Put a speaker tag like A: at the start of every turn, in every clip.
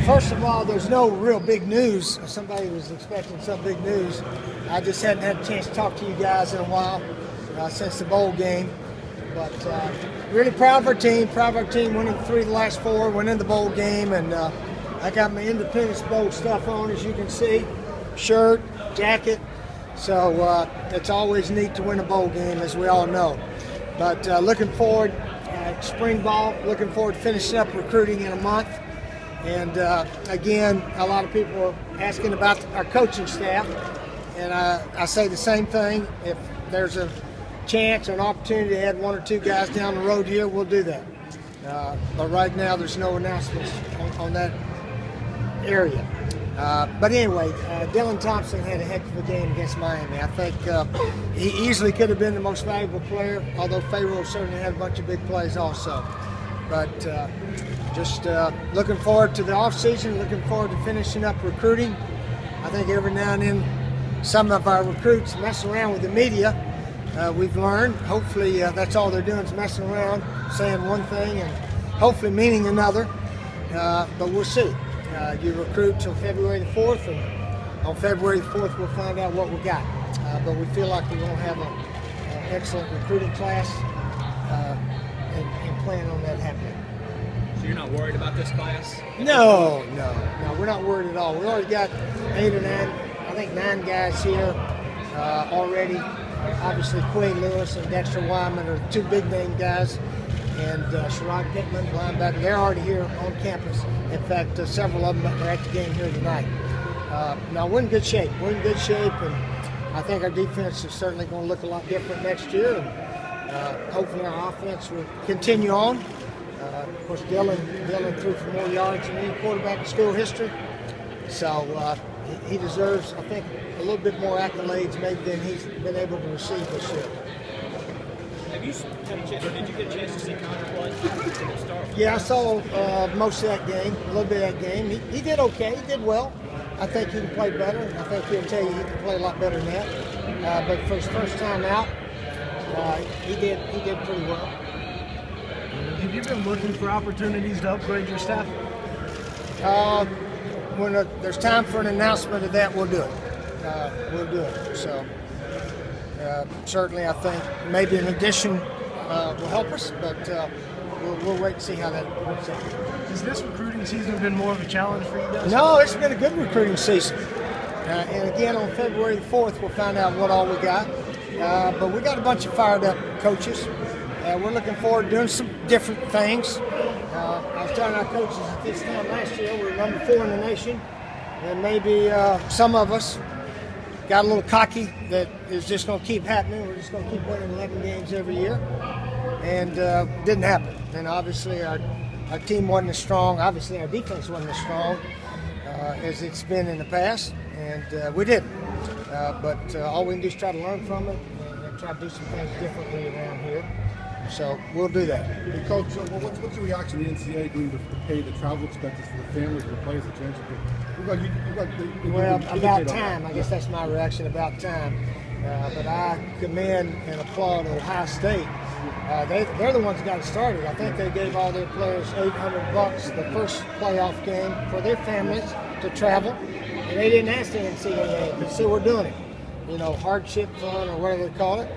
A: First of all, there's no real big news. Somebody was expecting some big news. I just hadn't had a chance to talk to you guys in a while since the bowl game. But really proud of our team, winning 3 of the last 4, winning the bowl game. And I got my Independence Bowl stuff on, as you can see, shirt, jacket. So it's always neat to win a bowl game, as we all know. But looking forward to spring ball, looking forward to finishing up recruiting in a month. And again, a lot of people are asking about our coaching staff. And I say the same thing. If there's a chance or an opportunity to add 1 or 2 guys down the road here, we'll do that. But right now, there's no announcements on that area. But anyway, Dylan Thompson had a heck of a game against Miami. I think he easily could have been the most valuable player, although Pharaoh certainly had a bunch of big plays also. But just looking forward to the offseason, looking forward to finishing up recruiting. I think every now and then some of our recruits mess around with the media. We've learned. Hopefully that's all they're doing is messing around, saying one thing and hopefully meaning another. But we'll see. You recruit till February the 4th, and on February the 4th we'll find out what we got. But we feel like we're going to have an excellent recruiting class and plan on that happening.
B: So you're not worried about this class?
A: No, we're not worried at all. We already got 8 or 9, I think 9 guys here already. Obviously, Quay Lewis and Dexter Wyman are 2 big-name guys, and Sherrod Pittman, linebacker, they're already here on campus. In fact, several of them are at the game here tonight. Now, we're in good shape. And I think our defense is certainly going to look a lot different next year, and hopefully our offense will continue on. Of course, Dylan threw for more yards than any quarterback in school history, so he deserves, I think, a little bit more accolades maybe than he's been able to receive this year.
B: Have you had a chance, or did you get a chance to see Connor play?
A: Yeah, I saw most of that game, a little bit of that game. He did okay, he did well. I think he can play better. I think he'll tell you he can play a lot better than that. But for his first time out, he did pretty well.
C: Have you been looking for opportunities to upgrade your staff?
A: When there's time for an announcement of that, we'll do it. So certainly I think maybe an addition will help us, but we'll wait and see how that works out.
C: Has this recruiting season been more of a challenge for you guys?
A: No, it's been a good recruiting season. And again, on February the 4th, we'll find out what all we got. But we got a bunch of fired up coaches. We're looking forward to doing some different things. I was telling our coaches at this time last year we were number 4 in the nation, and maybe some of us got a little cocky that is just going to keep happening. We're just going to keep winning 11 games every year, and didn't happen. And obviously our team wasn't as strong. Obviously our defense wasn't as strong as it's been in the past, and we didn't. But all we can do is try to learn from it and try to do some things differently around here. So we'll do that.
D: Hey, Coach, what's your reaction to the NCAA going to pay the travel expenses for the families of the players that transfer?
A: Well, about time. I guess that's my reaction, about time. But I commend and applaud Ohio State. They're the ones that got it started. I think they gave all their players $800 the first playoff game for their families to travel. And they didn't ask the NCAA, but see, we're doing it. You know, hardship fund or whatever they call it.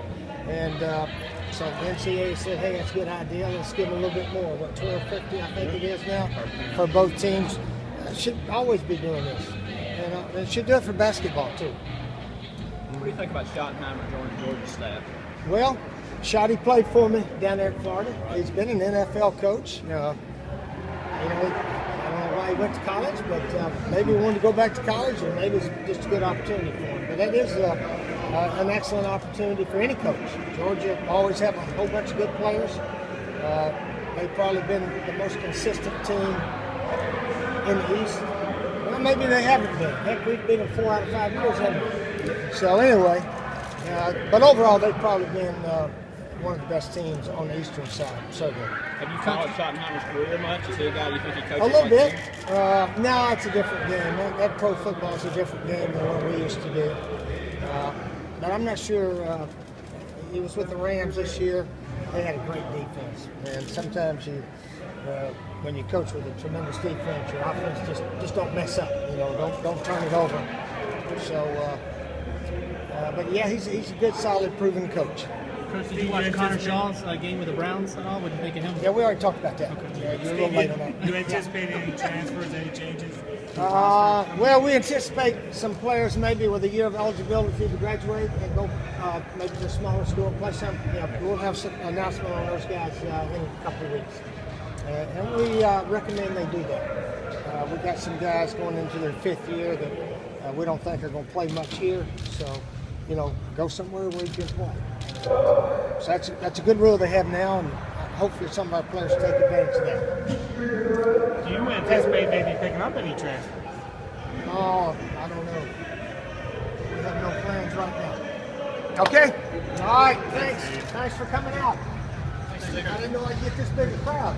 A: And so the NCAA said, hey, that's a good idea. Let's give them a little bit more. What, $12.50 I think it is now for both teams. Should always be doing this. And it should do it for basketball, too.
B: What do you think about Schottenheimer joining Georgia's staff?
A: Well, Shotty played for me down there in Florida. He's been an NFL coach. I don't know why he went to college, but maybe he wanted to go back to college, and maybe it's just a good opportunity for him. But that is an excellent opportunity for any coach. Georgia always have a whole bunch of good players. They've probably been the most consistent team in the East. Well, maybe they haven't been. Heck, we've been in 4 out of 5 years, haven't we? So anyway, but overall, they've probably been one of the best teams on the Eastern side, certainly.
B: Have you followed Schottenheimer's career much? Is he a guy you think he coaches?
A: A little bit. No, it's a different game. That pro football is a different game than what we used to do. But I'm not sure. He was with the Rams this year. They had a great defense, and sometimes when you coach with a tremendous defense, your offense just don't mess up. You know, don't turn it over. So, but yeah, he's a good, solid, proven coach.
B: Coach, did you watch Connor Shaw's game with the Browns at all? What did you think of him?
A: Yeah, we already talked about that.
B: Okay.
A: Yeah, you're a little late on that.
E: Do you anticipate any transfers, any changes?
A: Well, we anticipate some players maybe with a year of eligibility to graduate and go maybe to a smaller school and play some. Yeah, we'll have some announcement on those guys in a couple of weeks. And we recommend they do that. We've got some guys going into their 5th year that we don't think are going to play much here. So, you know, go somewhere where you can play. So that's a good rule they have now, and hopefully some of our players take advantage of that.
E: Do you anticipate maybe picking up any transfers?
A: Oh, I don't know. We have no plans right now. Okay? All right, thanks. Thanks for coming out. I didn't know I'd get this big a crowd.